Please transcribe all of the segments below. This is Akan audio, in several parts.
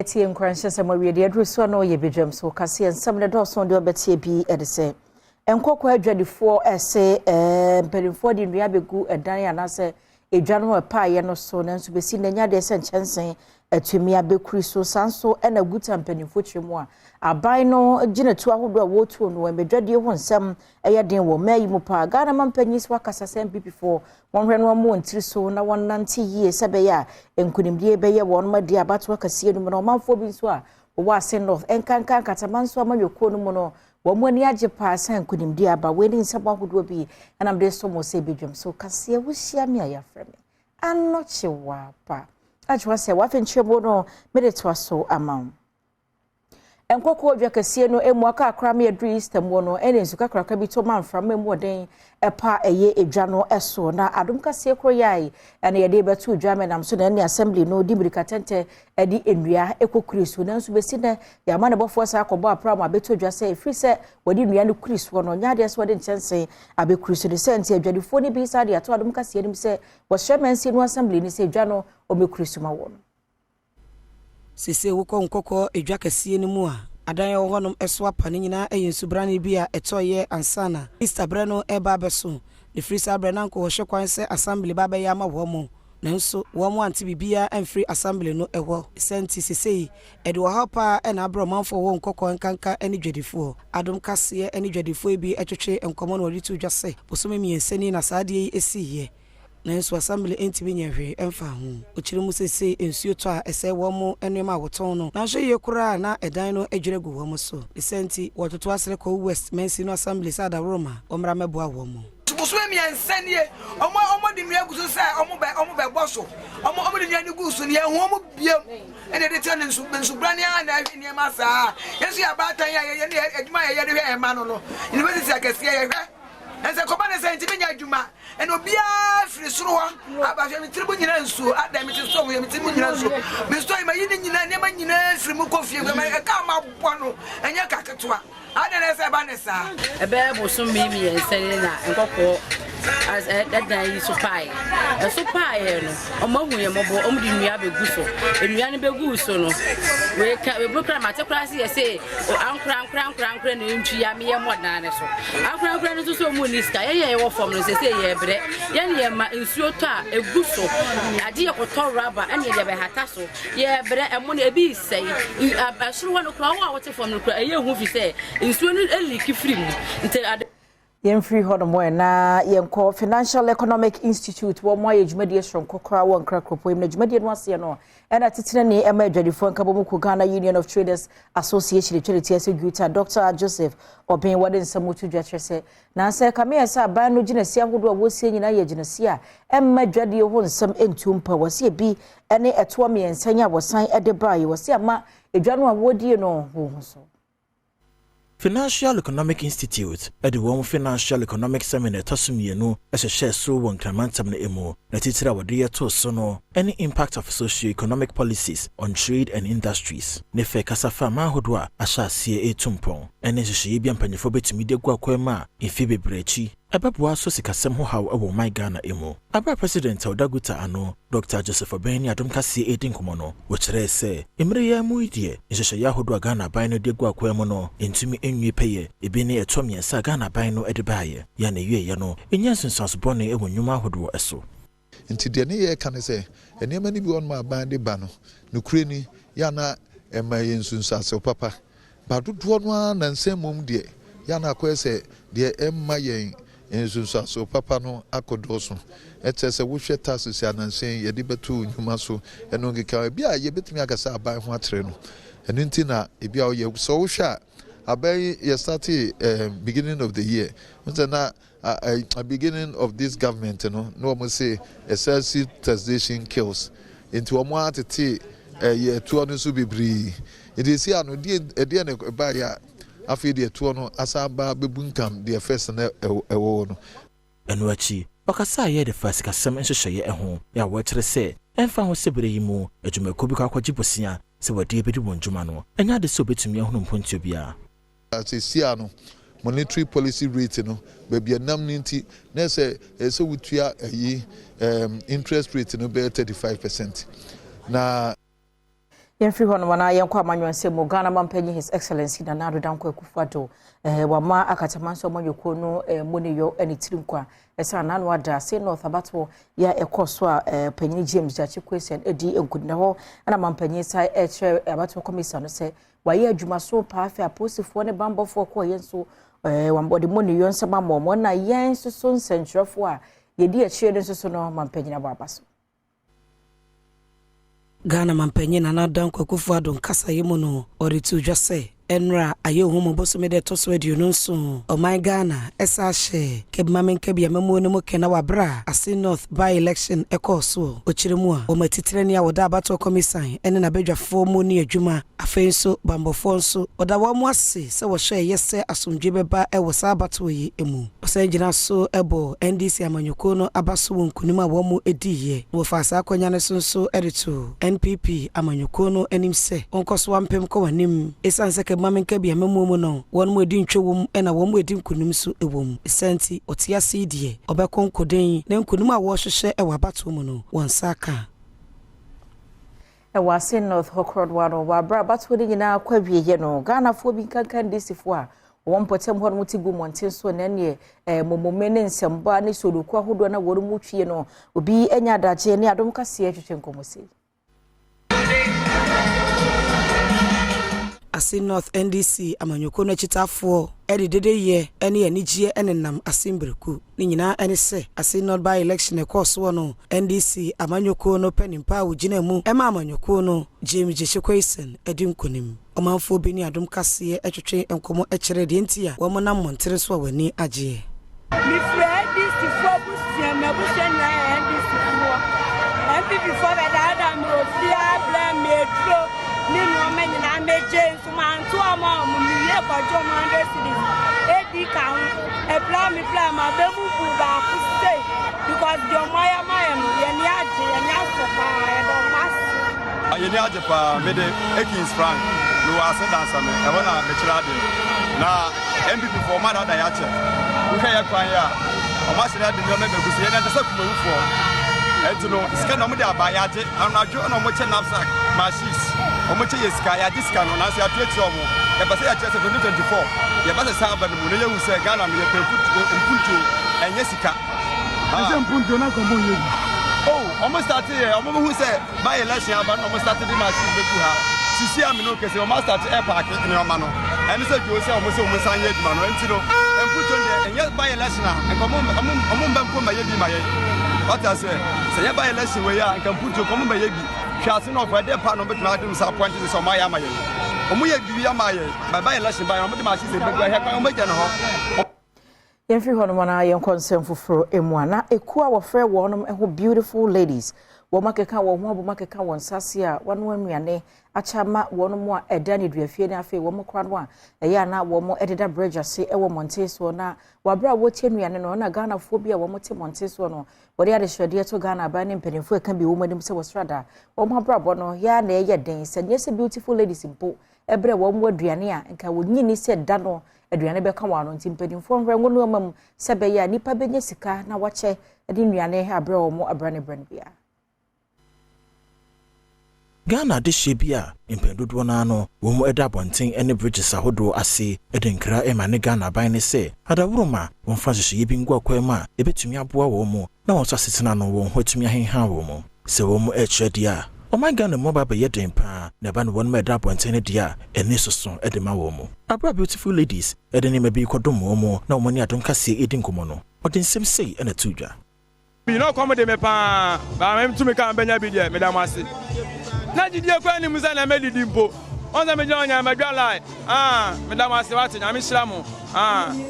Tie nkranhye se mawie de adru so no ye bedwam so kase ensam ne dɔso de obetie bi edese enkokɔ adwadifo ese mperimfo de nnua begu edan anase edwan ho pa ye no so nanso besi nanya de se nkyɛnsen atumi abekuri so sanso na guta mperimfo kyeremu a aban no ginatu ahodo a wotuo no emedwade ho nsɛm ɛyɛ den wɔ mayi mu pa Ghana mampanyis wakasa sɛ MPP4 wɔnhwɛ no mo ntiri so na wɔnante yie sɛ bɛyɛ a nkunimdie bɛyɛ wɔn ma di abato akasiɛ no mu na ɔmanfo bi nso a wɔwɔ ase north enkankan kataman so amanweko no mu no wɔn mu ani agye pa san nkunimdie aba wɔn ni nsɛm ahodoɔ bi ɛnam de so mo sɛ bedwam so kaseɛ wohyia me a yɛafrɛ me anɔkye wa pa atwa sɛ wafenkyerɛmo no mede to aso amam enkoko odwa kase no emu aka akra me adru Easter mo no ene nsuka kraka bi to manfra me mu den epa eye edwa no eso na adom kase kro yai ene ye de betu odwa me nam so na ne assembly no di mirika tente edi enua ekokuri so na nso besi ne ya ma ne bofo sa akobo apra ma betu odwa se free se wadi nua no kuri so no nya de so wadi nchense abekuri so de sente adwadifo ni bi sa de ato adom kase nim se wo hyemensi no assembly ni se edwa no omekuri so ma wo sese wukọ nkọkọ edwa kase ni mu a adan yo honom eso apa ne nyina eyensubrane bi a etoye ansana Easter bre no eba beso the free sabre na nko hwe kwan se assembly ba be ya ma wo mo nanso wo mo anti bibia emfree assembly no ewo senti sesei ede wo hapa e na abro manfo wo nkọkọ nkanka eni dwadifo adom kase eni dwadifo bi etwetwe enkomo no wadi tu dwase bosome mienseni na saade yi esiye nanso assembly entimi nyehwe emfa ho okire mu sese ensuo to a ese wo mo enema woton no na hwe ye kura na edan no adwere gu wo mo so senti wototo asere ko west mensi no assembly sada roma omra meboa wo mo bosome miensenie omo de nua guso sai omo be boso omo de nua ni guso ne ho omo biem ene de tene nsu brane a na ni ma saa yesu ya batan ya ye ne adwuma ye de hwe e ma no university akese ye hwe ense ko bane se ntimi nya adwuma eno bia firi soro ho abahwe mi tribu nyina nsu adam mi so mi tribu nyina nsu mi so ma yini nyina ne ma nyina firi mu kofie ma ka ma bɔ no enya kaketoa adene se bane sa ebe boso mi ensene na nkɔkɔ as that yi so pai no omahu ye mobo omdi nua begu so nua ne begu so no we bukra mate kra se ye ankra na ntwi ya me ye modana ne so ankra no so mu ni ska ye wo fom no se ye bre ye ne ma nsuo to a egu so ade ye koto raba ene ye be hata so ye bre emo na ebi sei asuru wo no kra wo a wote fom no kra ye hu fi se nsuo no eliki firi mu nte Free Hodomwe na yenko Financial Economic Institute wo mo ayejumadi esron kokora wo nkra kropo im na jumadi no ase no ena titire ne ema adwadifo nkabo mu Ghana Union of Traders Association Charity Secretary Dr. Joseph Obin wade nsamutu dwatwese na se kame esa ban no ginasi ahodo a wosie nyina ye ginasi a emma dwade ho nsam entumpa wose bi ene eto me ensanya wosan ede bae wose ama edwano a wodie no ho so Financial Economic Institute at the World Financial Economic Seminar Tosumienu as a share so one Clamantam emo, that it's our dear to sono, any impact of socio-economic policies on trade and industries. Nefe Casafama Hodwa, Asha C.A. Tumpon, and as a Shibian Paniphobic Media Guaquema, in Phoebe Brechi. Ababwa so sikasem ho haw ewo my Ghana emo. Aba President Odaguta ano Dr. Joseph Obin Adom kase edin komono wo kire se emre ya mu idie nhyehyɛ ya hodo Ghana ban no de gu akwam no entumi enwie peye ebi ne eto miensa Ghana ban no ede baaye ya na wie ye no enya nsunsuaso bone ewo nnwuma hodo eso nti de ne ye kan se enema ni bi on ma ban de ba no nukure ni ya na ema ye nsunsuaso papa ba dodo no na nsɛmom de ya na akwese de emma ye so papa no akodoso etese wo hwe taxes anansen ye de betu nyuma so eno ngeka bia ye betumi akasa aban ho atere no eno nti na ebia o ye so wo hwe abai ye start beginning of the year na a beginning of this government no mo say excessive taxation kills into omo atete ye tuo no so bibri it is here no de ne ba ya afi de to no asaba bebunkam de first na ewo no eno achi okasa ye de first kasem nhyehyeye eho ya wo kire se emfa ho sebere yi mu adwumako bi kwakwaji bosia se wade ebedi wonjuma no enya de so betumi ehunu mpontio bia asisia no monetary policy rate no baby nam ninti na se wutua ayi interest rate no be 35% na Yemfiri hono wana yenkwa amanwanse mu Ghana mampanyi His Excellency Nana Addo Dankwa Akufo-Addo wama akatamanso amanyoko no moniyo eni tirinkwa esa nanu ada se North Abato ya ekoso a panyi James Jachi Kwesen edi enkudina ho ana mampanyi sai eche Abato commission se waye adwuma so paafe aposifo ne bambofo ko yenso wambode moniyo nsema momo na yenso so nsentwerefo a yedi eche ne so no mampanyi na babaso Ghana mampanyi Nana Addo Dankwa Akufo-Addo nkasa yemu no oritu dwase enra aye ohumo bosome de toso aduonu nso oman Ghana esa hye kebmamen kebia memo ne mo kena wabra ase North by election ekoso ochiremu a o matitire ne awoda Abato commission ene na bedwafo mu ne adwuma afenso bambofo nso oda wo mo ase se wo hye yese asomdwe beba ewo sa Abato yi emu osanjina so ebo NDC amanyoko no abaso wonkunim a wo mo ediye wo fa sa akonya ne so editor NPP amanyoko no enimse onkoso wampem ko wanim esanse mamen kabia memumu no won mu edi ntwewum ena won mu edi nkunim so ewum senti otia sidie obekonkoden na nkunim a wo hwehwe ewa Abato mu no won saka wase North Hokroad wano wabra Abato ni nyina kwawie no Ghana fo bi kankan disifo a won potem ho no tigu monten so na ne momomene nsemba ne sodoku ahodo na won mu twie no obi enya daje ne Adom kase atwetwe nkomosi ase North NDC amanyoko no chitafo ededede ye ene anigye enenam asimbreku ni nyina ene se ase North by election ekoso no NDC amanyoko no penimpa wugina mu ema amanyoko no James Jachi Kwesen edi nkonim omanfo bi ni Adom kase etwetwe enkomo ekere de ntia wo monam montere so wani agye mi friend this for busia me busia na NDC mo MPP for da me ofia blame metro ni no me nyina meje nsumanto ama mumiye kwajo mande sidi edi kan e plan ma bemu bu ba ku stay because the maya no ye ni age ye nya so pa e do mas ye ni age pa me de Ekins Frank no ase dansa me e wona me kira de na MPP for ma da ya che wo ya kwan ya o ma sira de no me begusi ye na tasa kuma wufo etuno sika no mo de abaya age anadwo no mo che knapsack machines omoche yesika ya disika no na se atwetri omo e ba se ya chese 2024 ye ba se samba no ne yehu se Ghana me ye mpuntu enye sika ase mpuntu na ko mo ye omo start here omo hu se by election aba no omo start di machine beku ha sisi am no kese omo start air park ni omo no ene se jo se omo sanye duma no enti no mpuntu de enye by election a ko omo mba mpo ma ye bi ma ye what I say se ye by election we ya nka mpuntu ko mo ma ye bi Chasing of where they part of the disappointed is on my amaye. Omuye biya maye, by election by on the machine, but I have make an Yemfiri hono mana yen concern for emwana ekua wo frɛ wɔnom ɛho beautiful ladies wo makeka wo ho abo makeka won sase a wano anuane achama wɔnom a ɛda ne duafie ne afi wo mokra no a ɛyɛ na wo mo ededa bridge ase ɛwɔ Monteso na wabra wo tie nuane no na Ghana fo bi a wo mo te Monteso no wɔde ade hwede to Ghana ba ne mpanimfo eka bi wo manim sɛ wo strada wo mo abrabɔ no ya na ɛyɛ den sɛ nyɛ beautiful ladies mpo ɛbrɛ wo mo aduane a nka wo nyini sɛ da no aduane beka wano nti mpanimfo nhwɛ ngono mam sɛ bɛyɛ nipa benya sika na wakyɛ de nuane abrɛ wo mo abrane brane bia Ghana de shebia impendodo na no wo mu eda bonten ene bridges ahodo ase edenkra ema ne Ghana ban ne se adawuruma won fa hyehyɛ bi ngwa kwama ebetumi aboa wo mu na won so asetena no won hotumi ahenha wo mu se wo mu dia o my Ghana mo ba ye den pa na ba no won me da bonten dia ene soso edema wo mu abra beautiful ladies edene ma bi kodom wo mu na wo ni Adom kase edin komo no odin sem sei ena tudwa bi no komo de me pa ba mem tumi kan benya bi dia me da mase na jidie kwa ni musa na medidi mpo onza me jonya me dwa lai me da mase wate nya me hira mo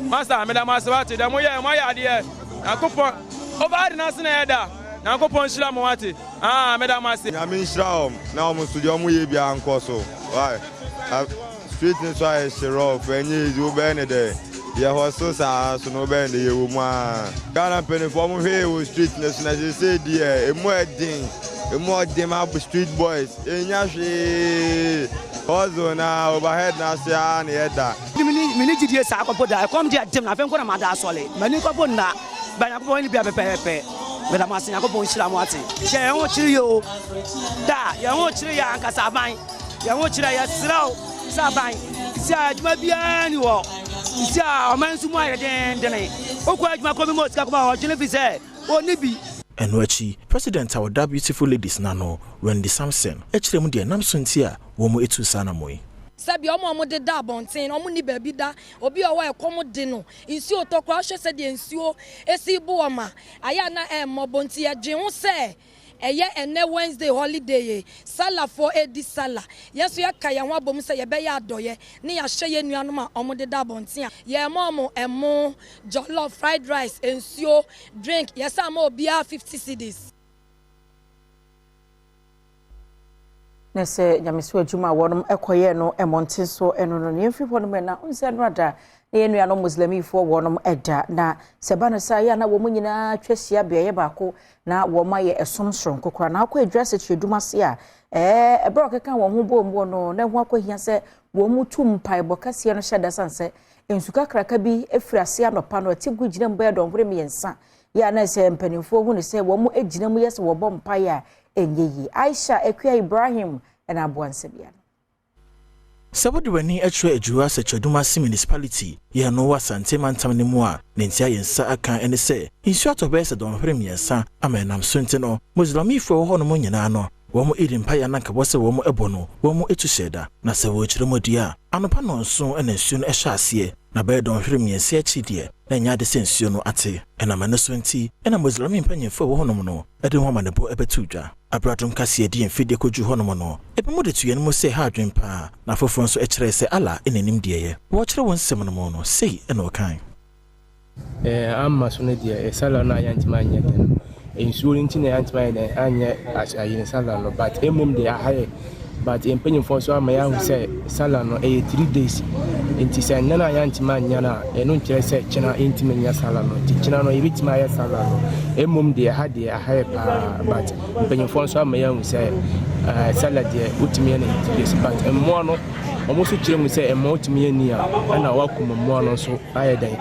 master me da mase wate da mo ye ade akopon obade na se na eda na akopon hira mo wate me da mase nya me hira na o mo studio mo ye bia nko so why street ni so I shiro fenye izu be ne de ye hoso sa so no be ne ye wo mu Ghana penifo mo he wo street ne so na se die emu edin more them up street boys enyahwe ozo na overhead na sia na yeda mini jidie sa akọpọ da kom dia dem na fenko na ma da asole mani kọpọ na ba na kọpọ ni bia pepepe me da masin akọpọ nhira mo ate je ye ho chiri yo da ye ho chiri ya ankasa ban ya wo chira ya sraw saban isi adwuma bia ni wo isi a omansu mu aye den okwa adwuma ko bi mo sika ko ba ho jene fi se oni bi Enwachi, President our beautiful ladies nano, Wendy Samson, Echrem de Namsuntia, Womo etu sana moi. Sabi omo de da bonten, omo ni baby da, obi owa ekomo de no. Insuo to kwa hwe se de insuo esi bu oma. Aya na mo bonti ya dwen ho se. Eye ene Wednesday holiday sala for edi sala yeso ya kaya ho abom se ye be ya adoye ne ya hye ye nuanom a omo de da bonten a ye mo emo jollof fried rice ensuo drink yesa ma obia 50 cedis nese nyameso adwuma wonom ekoye no emonten so eno no ne mfi hono me na unse no ada ne nuanom muslimifo wonom eda na sebana sa ya na wo munyina twahia be ye baako na wo maye esomsron kokora na akwa adwase tweduma se a ebro keka wo ho bombo no na ho akwahia se wo mutu mpai bokase no hyeda sanse ensuka kraka bi efirase anopa no atigu gina mbo ya donhore miyensa ya na se mpanimfo hu ne se wo mu agina mu yese wo bom mpai a enyeyi Aisha Ekua Ibrahim na Abwansebia Sabodi wani atwa adwua se Chaduma municipality ye no wasante mantam ne mu a nentia yensa aka ene se insu atobese donhore miyensa amenam sonte no muslimifo ho no mu nyina no wo mu irimpa ya nanka bo se wo mu ebono wo mu etu sheda na se wo chiremodi a anopa no nso ena nsu no ehya ase na be donhore miyensa achidie na nya de sensuo no ate ena mane so nti ena muslim mpanyefo wo ho no no ede ho manebo ebetu dwa abradom kase edi mfide koju ho no no ebemo de tuye no mo se ha adwempa na foforo nso ekire se ala enanim de ye wo kire won sem no mo no sei ena okan amma so ne de sala na yantima nya den ensuo nti na yantima den anya ayin sala no but emum de ahaye but empanyefo so ama ya hu se sala no 3 days enti se nana yantima nya na eno nkire se kina intima nya sala no kina no ibitima ya sala no emum de ha de ahaye pa but empanyefo so ama ya hu se sala de utimi na 3 days but emmo no omo so kire mu se emmo utimi ani a na wakuma mo no so aye dan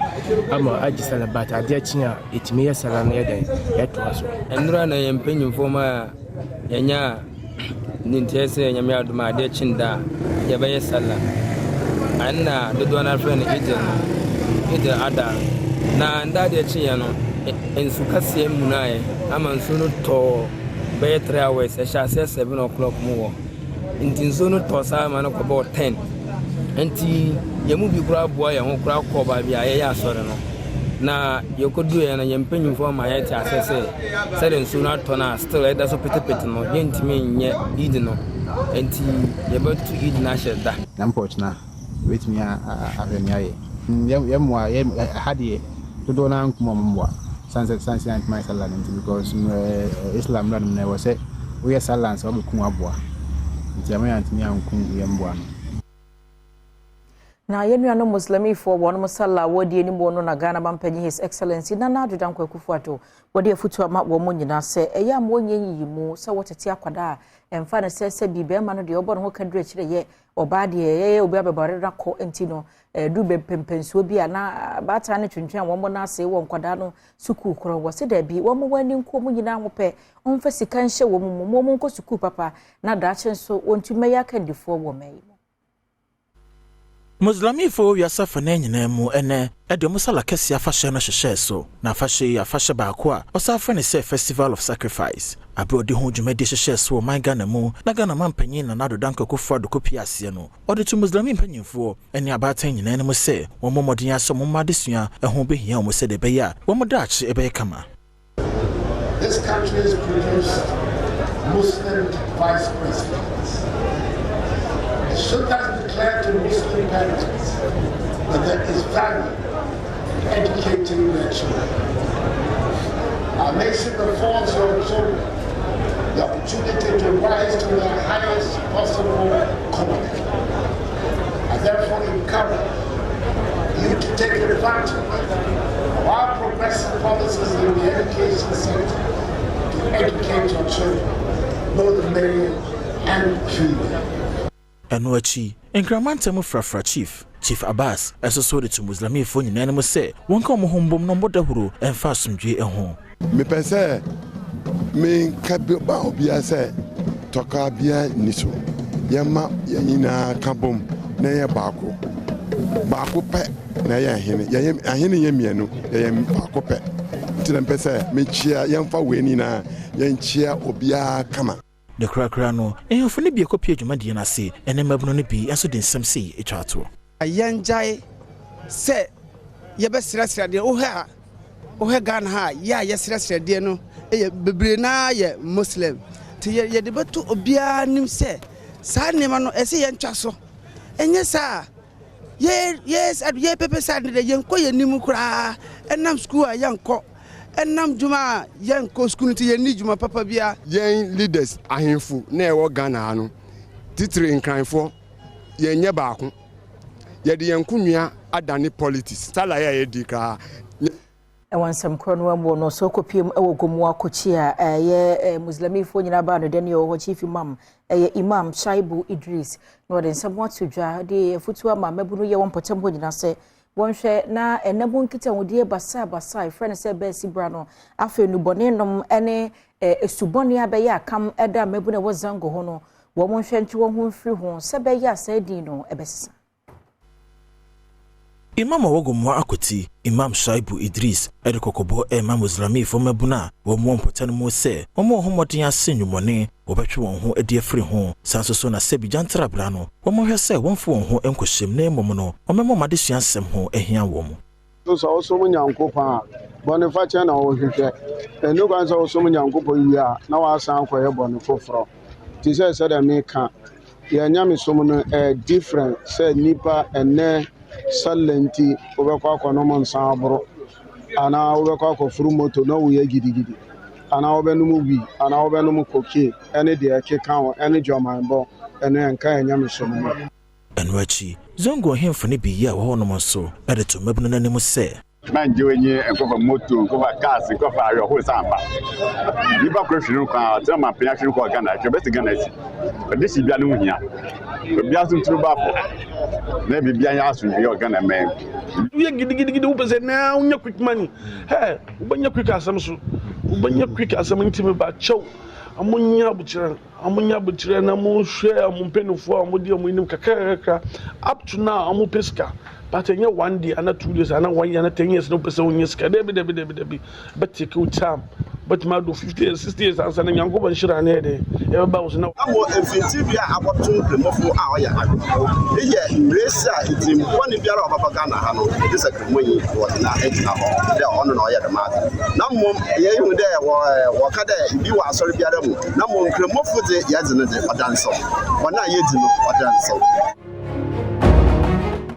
ama aji sala but ade kina etimi ya sala no dan eto aso enura na empanyefo ma enya nintese nyame aduma ade chinda ya baye sala anna dodo na friend ide ada na ndade chinya no ensu kase munae ama nsu no to baye 3 hours e sha 7 o'clock mu wo nti nsu no to sa ma no ko 10 nti yemu bi kura boa ya ho kura ko ba bia ye ya sore no na yokodu ya na yempanyimfo ma ya ti asese sele nsu na to na still eda so petepete no yentimi nye id no enti yebatu id na sheda na mpochna wetimi avemia ye yemwa hadie dodo na nkumo mwa sanse anti sallah because Islam ran na wose we sallah so be kun aboa nti amya anti ankun yemboa na yenuano muslimifo wono musalla wodi ni bono na Ghana bampanyi His Excellency Nana Addo Dankwa Akufo-Addo wodi afutu ama wo mo nyina se eya mo nyenyi mu se wotete akwada emfa na se bibe ma no de obo no ho kadure kire ye oba de ye obi abebare na ko enti no du be pempensuo bi ana bata ne twentwen wo mo na se wo nkwada no suku koro wo se da bi wo mo wani nko mo nyina ho pe onfa sika nhye wo mo nko suku papa na da chenso ontume ya kandifo wo mai Muslimifo yasafa na nyina mu ene ede musala kesi afahye no hyehye so na afahye baako a osafa ne say Festival of Sacrifice abrodi ho dwumadi hyehye so man Ghana mu na Ghana mampanyin na Addo Dankwa Akufo-Addo kopia ase no ode tu Muslim mpanyimfo ene abatan nyina ne mu se wo momodin aso momadesua ehun behia wo se de beya wo modachi ebe kama. This country has produced Muslim vice presidents. Should that declare to Muslim parents that there is value in educating their children. Our nation affords your children the opportunity to rise to the highest possible calling. I therefore encourage you to take advantage of our progressive policies in the education sector to educate your children, both male and female. Enuachi enkramantam frafra Chief Abbas eso de tu Muslimifo nyina mu se wonka mo hombom no modahuro emfa asomdwe eho me pese me ka ba obia se toka bia niso yɛma yɛnyina kabom na yɛ baako pɛ na yɛ ahene yɛ mmienu yɛ baako pɛ nti na mpɛ sɛ mekyia yɛmfa wei ni na yɛnkyia obiara kama the krakra no ehufo ne bi ekopie dwumadie na se ene mabuno ne bi aso de nsɛm sei etwa ato yɛngyae sɛ yɛbɛsrɛsrɛdeɛ wohɛ Ghana ha yɛ yɛsrɛsrɛdeɛ no bebre na yɛ Muslim te yɛde bɛto obiara nim sɛ saa nneɛma no ɛsɛ yɛntwa so ɛnyɛ saa yɛ pepe saa de yɛnkɔ yɛnim koraa ɛnam school a yɛnkɔ ɛnam dwuma a yɛnkɔ school te yɛni dwuma papa bia yɛn leaders ahemfo na ɛwɔ Ghana no titiri nkranfo yɛnyɛ baako yɛde yɛnkonua adane politics sala yɛdi kraa Ewansam krono amwo no so kopiem ewo gomu akochi a ye muslimifo nyina ba no de ne ho chief imam imam Shaibu Idris no de nsam watu dwa de futu ama mabunu ye won potem ho nyina se wonhwe na enabo nkita wodie basa friend se be sibra no afa nu bone nom ene esubone abaye akam eda mabunu wo zango ho no wo monhwe nti wo ho mfiri ho se be ya sadin no ebesesa Imam Wagomo Akoti, Imam Shaibu Idris, Edikokobo, Imam Muslimi for Mabuna, Wom Potan Mose, Omo Homodia Senumone, Obechuan who a dear free home, Sansona Sebi Jantra Brano, Omo has said one for who Enkoshim name Momono, or Memo Madisian Semho, a here woman. Those are also many young copa, Boniface and all his and no guys also many young copa you are now I sound for your Bonifofro. This said I make Yanyami someone different, said Nipa and ne. Salenti obekwa konomo nsabro ana obekwa ko furu moto no we gidigidi ana obenum wi ana obenum koke ene de ekeka ho ene jomanbo ene enka enyam somo enwachi zongo hemfo ne bi ya wo no so edeto mabunu nanim se manje wenye enkofa moto enkofa gas enkofa ayo ho samba liba kwefinu kwa tama penya kwefinu kwa Ghana kebeti Ghana si odisi bia no hia bia so turu bafo na bibia ya aso bi Ghana men you gidigidi wo pese na unya quick money ubanya quick asem so ubanya quick asem ntimi ba chew amunya buchira na mo hwe ampenufo amodi amunim kakaka up to now amu peska but in 1 day and 2 days and 1 year and 10 years no person on yes debi but take your time but ma do 50 years 60 years and sanan yango ban shira na de e ba wo na amo infinity bia aboto premofo a oya eye resa itim kwani biara obaba Ghana ha no this a cremonyi wo na etina ho de ono na oya de ma na mom ye hu de wo ka de bi wa asori biara mu na mom kremofo de ya de ne de odanso wana ye di no odanso